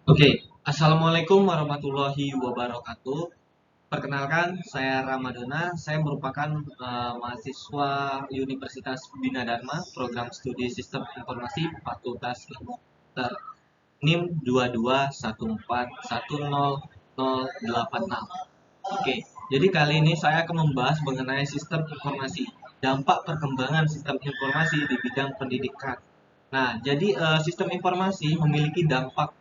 Oke, Assalamualaikum warahmatullahi wabarakatuh. Perkenalkan, saya Ramadana. Saya merupakan mahasiswa Universitas Bina Dharma, program studi Sistem Informasi Fakultas Ilmu Komputer NIM 2214100086. Oke, jadi kali ini saya akan membahas mengenai sistem informasi, dampak perkembangan sistem informasi di bidang pendidikan. Nah, jadi sistem informasi memiliki dampak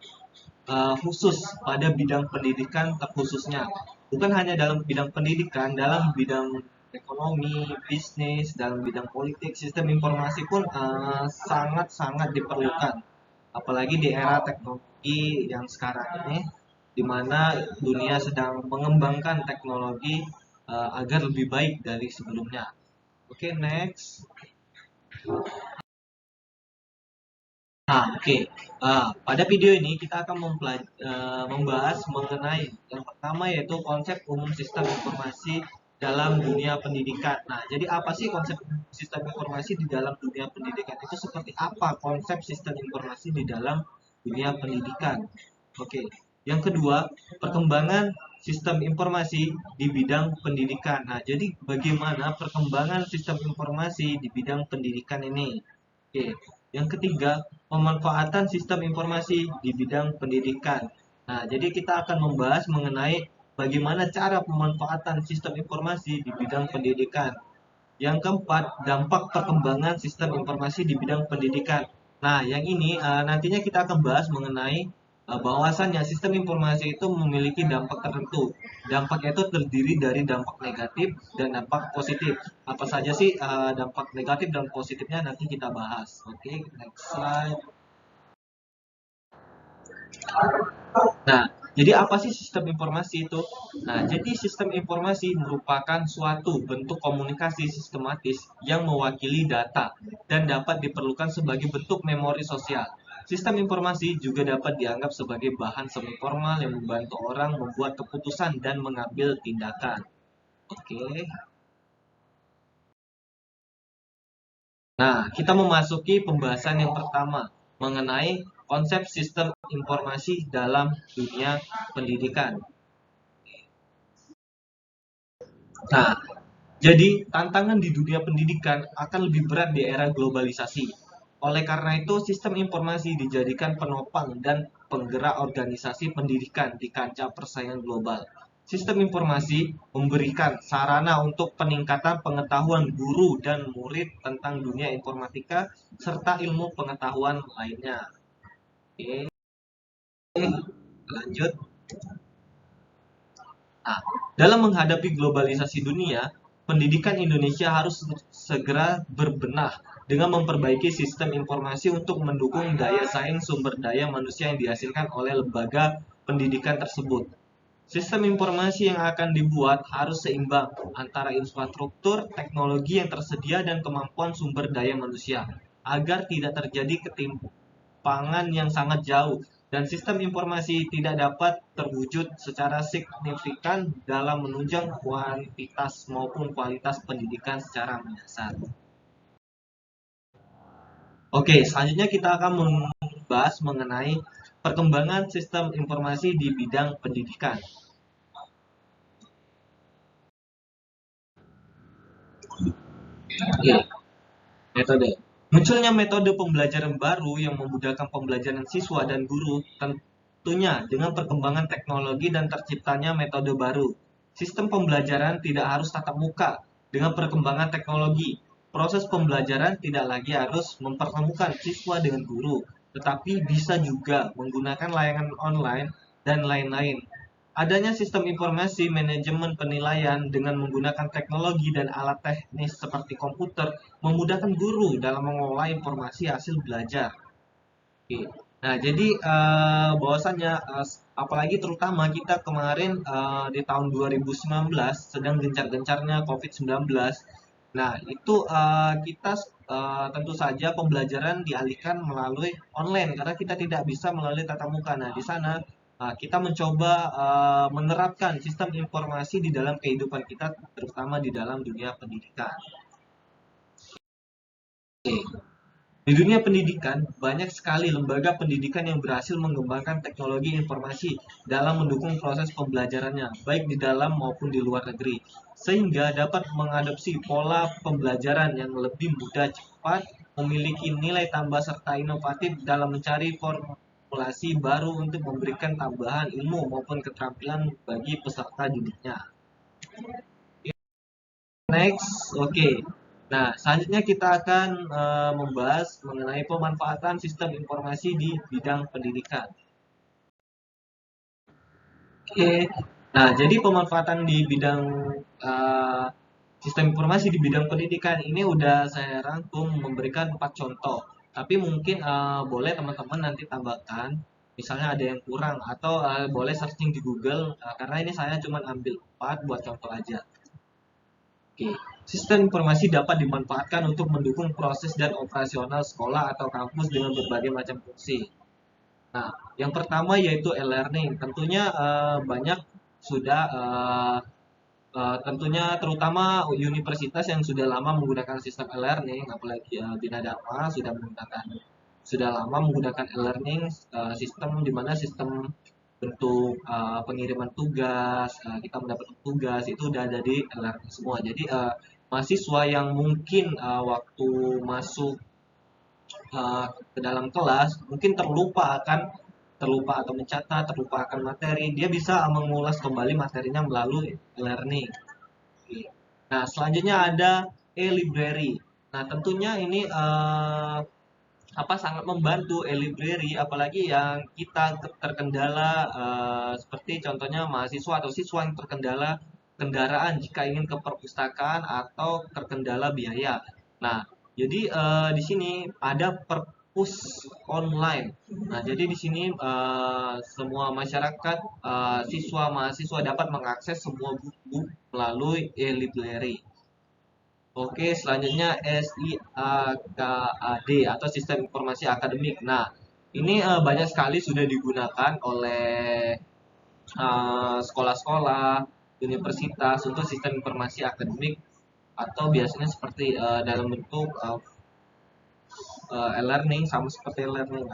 khusus pada bidang pendidikan terkhususnya. Bukan hanya dalam bidang pendidikan, dalam bidang ekonomi, bisnis, dalam bidang politik, sistem informasi pun sangat-sangat diperlukan. Apalagi di era teknologi yang sekarang ini, di mana dunia sedang mengembangkan teknologi agar lebih baik dari sebelumnya. Oke, next. Nah, oke. Pada video ini kita akan membahas mengenai yang pertama yaitu konsep umum sistem informasi dalam dunia pendidikan. Nah, jadi apa sih konsep sistem informasi di dalam dunia pendidikan? Itu seperti apa konsep sistem informasi di dalam dunia pendidikan? Oke. Yang kedua, perkembangan sistem informasi di bidang pendidikan. Nah, jadi bagaimana perkembangan sistem informasi di bidang pendidikan ini? Oke. Yang ketiga, pemanfaatan sistem informasi di bidang pendidikan. Nah, jadi kita akan membahas mengenai bagaimana cara pemanfaatan sistem informasi di bidang pendidikan. Yang keempat, dampak perkembangan sistem informasi di bidang pendidikan. Nah, yang ini nantinya kita akan bahas mengenai bahwasannya sistem informasi itu memiliki dampak tertentu. Dampaknya itu terdiri dari dampak negatif dan dampak positif. Apa saja sih dampak negatif dan positifnya nanti kita bahas. Oke, next slide. Nah, jadi apa sih sistem informasi itu? Nah, jadi sistem informasi merupakan suatu bentuk komunikasi sistematis yang mewakili data dan dapat diperlukan sebagai bentuk memori sosial. Sistem informasi juga dapat dianggap sebagai bahan semi formal yang membantu orang membuat keputusan dan mengambil tindakan. Oke. Nah, kita memasuki pembahasan yang pertama mengenai konsep sistem informasi dalam dunia pendidikan. Nah, jadi tantangan di dunia pendidikan akan lebih berat di era globalisasi. Oleh karena itu, sistem informasi dijadikan penopang dan penggerak organisasi pendidikan di kancah persaingan global. Sistem informasi memberikan sarana untuk peningkatan pengetahuan guru dan murid tentang dunia informatika serta ilmu pengetahuan lainnya. Oke, lanjut. Nah, dalam menghadapi globalisasi dunia, pendidikan Indonesia harus segera berbenah dengan memperbaiki sistem informasi untuk mendukung daya saing sumber daya manusia yang dihasilkan oleh lembaga pendidikan tersebut. Sistem informasi yang akan dibuat harus seimbang antara infrastruktur, teknologi yang tersedia, dan kemampuan sumber daya manusia, agar tidak terjadi ketimpangan yang sangat jauh dan sistem informasi tidak dapat terwujud secara signifikan dalam menunjang kuantitas maupun kualitas pendidikan secara mendasar. Oke, selanjutnya kita akan membahas mengenai perkembangan sistem informasi di bidang pendidikan. Oke, metode. Munculnya metode pembelajaran baru yang memudahkan pembelajaran siswa dan guru tentunya dengan perkembangan teknologi dan terciptanya metode baru. Sistem pembelajaran tidak harus tatap muka. Dengan perkembangan teknologi, proses pembelajaran tidak lagi harus mempertemukan siswa dengan guru, tetapi bisa juga menggunakan layanan online dan lain-lain. Adanya sistem informasi manajemen penilaian dengan menggunakan teknologi dan alat teknis seperti komputer memudahkan guru dalam mengolah informasi hasil belajar. Oke. Nah, jadi bahwasannya apalagi terutama kita kemarin di tahun 2019 sedang gencar-gencarnya COVID-19. Nah, itu kita tentu saja pembelajaran dialihkan melalui online karena kita tidak bisa melalui tatap muka. Nah, di sana kita mencoba menerapkan sistem informasi di dalam kehidupan kita, terutama di dalam dunia pendidikan. Oke. Di dunia pendidikan, banyak sekali lembaga pendidikan yang berhasil mengembangkan teknologi informasi dalam mendukung proses pembelajarannya, baik di dalam maupun di luar negeri, sehingga dapat mengadopsi pola pembelajaran yang lebih mudah, cepat, memiliki nilai tambah serta inovatif dalam mencari formulasi baru untuk memberikan tambahan ilmu maupun keterampilan bagi peserta didiknya. Next, oke. Nah, selanjutnya kita akan membahas mengenai pemanfaatan sistem informasi di bidang pendidikan. Oke. Nah, jadi pemanfaatan di bidang eh, sistem informasi di bidang pendidikan ini udah saya rangkum memberikan 4 contoh. Tapi mungkin boleh teman-teman nanti tambahkan, misalnya ada yang kurang atau boleh searching di Google karena ini saya cuma ambil 4 buat contoh aja. Oke, sistem informasi dapat dimanfaatkan untuk mendukung proses dan operasional sekolah atau kampus dengan berbagai macam fungsi. Nah, yang pertama yaitu e-learning. Tentunya banyak sudah tentunya terutama universitas yang sudah lama menggunakan sistem e-learning, apalagi Bina Dharma sudah lama menggunakan e-learning, sistem di mana sistem bentuk pengiriman tugas, kita mendapat tugas itu udah ada di e-learning semua. Jadi mahasiswa yang mungkin waktu masuk ke dalam kelas mungkin terlupa atau mencatat, terlupa akan materi, dia bisa mengulas kembali materinya melalui e-learning. Nah, selanjutnya ada e-library. Nah, tentunya ini sangat membantu e-library apalagi yang kita terkendala seperti contohnya mahasiswa atau siswa yang terkendala kendaraan jika ingin ke perpustakaan atau terkendala biaya. Nah, jadi di sini ada perpus online. Nah, jadi di sini semua masyarakat siswa mahasiswa dapat mengakses semua buku melalui e-library. Oke, selanjutnya SIAKAD atau Sistem Informasi Akademik. Nah, ini banyak sekali sudah digunakan oleh sekolah-sekolah, universitas untuk sistem informasi akademik atau biasanya seperti dalam bentuk e-learning sama seperti e-learning.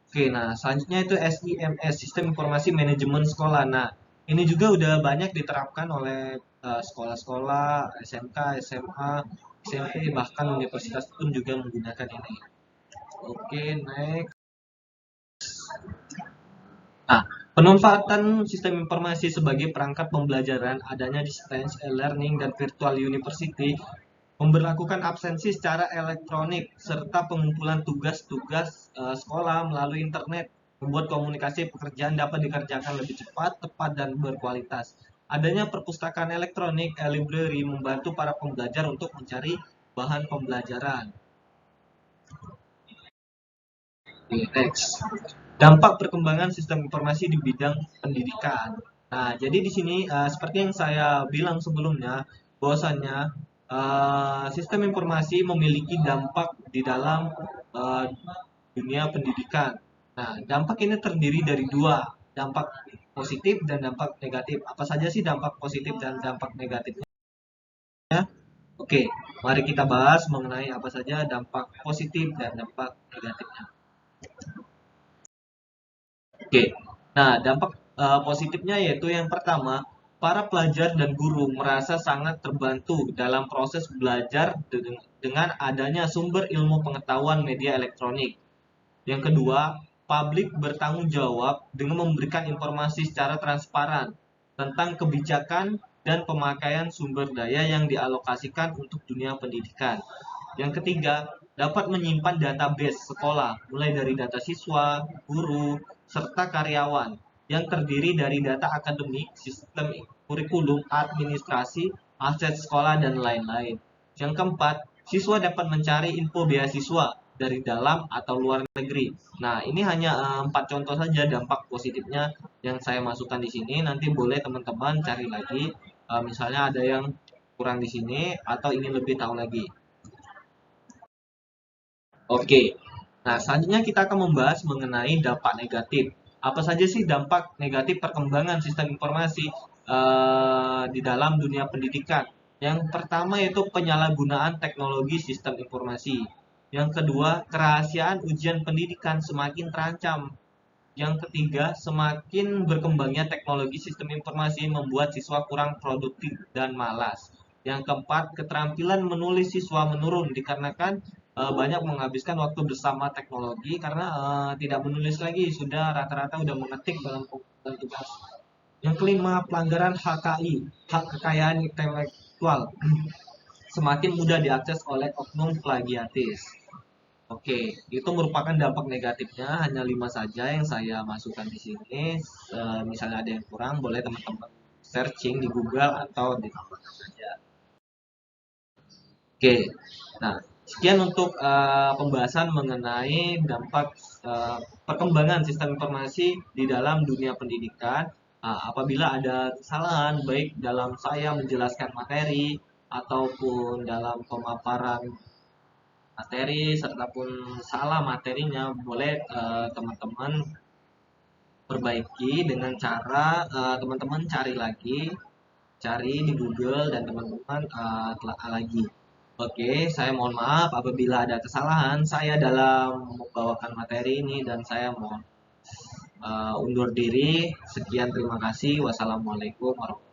Oke, nah selanjutnya itu SIMS, Sistem Informasi Manajemen Sekolah. Nah, ini juga udah banyak diterapkan oleh sekolah-sekolah, SMK, SMA, SMP, bahkan universitas pun juga menggunakan ini. Oke, next. Nah, pemanfaatan sistem informasi sebagai perangkat pembelajaran adanya distance learning dan virtual university memberlakukan absensi secara elektronik serta pengumpulan tugas-tugas sekolah melalui internet membuat komunikasi pekerjaan dapat dikerjakan lebih cepat, tepat, dan berkualitas. Adanya perpustakaan elektronik, e-library membantu para pembelajar untuk mencari bahan pembelajaran. Next. Dampak perkembangan sistem informasi di bidang pendidikan. Nah, jadi di sini seperti yang saya bilang sebelumnya, bahwasannya sistem informasi memiliki dampak di dalam uh, dunia pendidikan. Nah, dampak ini terdiri dari dua, dampak positif dan dampak negatif. Apa saja sih dampak positif dan dampak negatifnya? Oke, mari kita bahas mengenai apa saja dampak positif dan dampak negatifnya. Oke, nah dampak positifnya yaitu yang pertama, para pelajar dan guru merasa sangat terbantu dalam proses belajar dengan adanya sumber ilmu pengetahuan media elektronik. Yang kedua, publik bertanggung jawab dengan memberikan informasi secara transparan tentang kebijakan dan pemakaian sumber daya yang dialokasikan untuk dunia pendidikan. Yang ketiga, dapat menyimpan database sekolah, mulai dari data siswa, guru, serta karyawan, yang terdiri dari data akademik, sistem kurikulum, administrasi, aset sekolah, dan lain-lain. Yang keempat, siswa dapat mencari info beasiswa dari dalam atau luar negeri. Nah, ini hanya 4 contoh saja dampak positifnya yang saya masukkan di sini. Nanti boleh teman-teman cari lagi, misalnya ada yang kurang di sini atau ingin lebih tahu lagi. Oke, nah selanjutnya kita akan membahas mengenai dampak negatif. Apa saja sih dampak negatif perkembangan sistem informasi di dalam dunia pendidikan? Yang pertama yaitu penyalahgunaan teknologi sistem informasi. Yang kedua, kerahasiaan ujian pendidikan semakin terancam. Yang ketiga, semakin berkembangnya teknologi sistem informasi membuat siswa kurang produktif dan malas. Yang keempat, keterampilan menulis siswa menurun dikarenakan banyak menghabiskan waktu bersama teknologi karena tidak menulis lagi, sudah rata-rata udah mengetik dalam komputer tugas. Yang kelima, pelanggaran HKI, hak kekayaan intelektual, semakin mudah diakses oleh oknum plagiatis. Oke, itu merupakan dampak negatifnya, hanya 5 saja yang saya masukkan di sini. Misalnya ada yang kurang, boleh teman-teman searching di Google atau ditambahkan saja. Oke, nah sekian untuk pembahasan mengenai dampak perkembangan sistem informasi di dalam dunia pendidikan. Apabila ada kesalahan baik dalam saya menjelaskan materi ataupun dalam pemaparan materi serta pun salah materinya, boleh teman-teman perbaiki dengan cara teman-teman cari lagi, cari di Google dan teman-teman telah lagi. Oke, saya mohon maaf apabila ada kesalahan saya dalam membawakan materi ini dan saya mohon undur diri. Sekian, terima kasih. Wassalamualaikum warahmatullahi wabarakatuh.